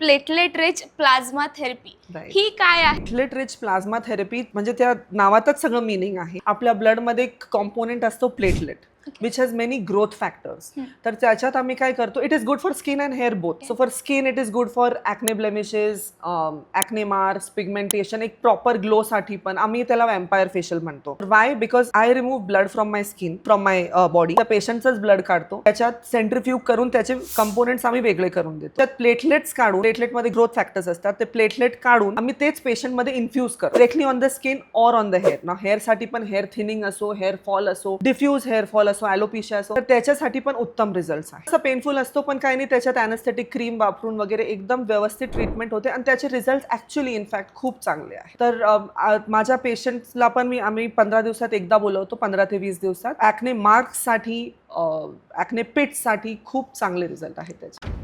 Platelet rich plasma therapy ही काय आहे? Platelet rich plasma therapy म्हणजे त्या नावातच सगळं मिनिंग आहे. आपल्या ब्लडमध्ये एक कॉम्पोनेंट असतो platelet which has many growth factors. तर त्याच्यात आम्ही काय करतो, it is good for skin and hair both. So for skin it is good for acne blemishes, acne marks, pigmentation, एक प्रॉपर ग्लोसाठी पण आम्ही त्याला वॅम्पायर फेशियल म्हणतो. Y? Because I remove blood from my skin, from my body. त्या पेशंटचंच blood काढतो, त्याच्यात सेंट्रिफ्यूग करून त्याचे कंपोनेंट्स आम्ही वेगळे करून देतो. त्यात प्लेटलेट्स काढून, प्लेटलेटमध्ये ग्रोथ फॅक्टर्स असतात, ते प्लेटलेट काढून आम्ही तेच पेशंटमध्ये इन्फ्यूज करतो directly on the skin or on the hair. ना हेअरसाठी पण, हेअर थिनिंग असो, हेअर फॉल असो, डिफ्यूज हेअर फॉल असो, ॲलोपेशिया असो, तर त्याच्यासाठी पण उत्तम रिझल्ट आहे. असं पेनफुल असतो पण काही नाही, त्याच्यात ॲनेस्थेटिक क्रीम वापरून वगैरे एकदम व्यवस्थित ट्रीटमेंट होते आणि त्याचे रिझल्ट ॲक्च्युअली इनफॅक्ट खूप चांगले आहेत. तर माझ्या पेशंट्सला पण आम्ही 15 दिवसात एकदा बोलवतो, 15 ते 20 दिवसात. ॲक्ने मार्क्ससाठी, ॲक्ने पिट्ससाठी खूप चांगले रिझल्ट आहेत त्याचे.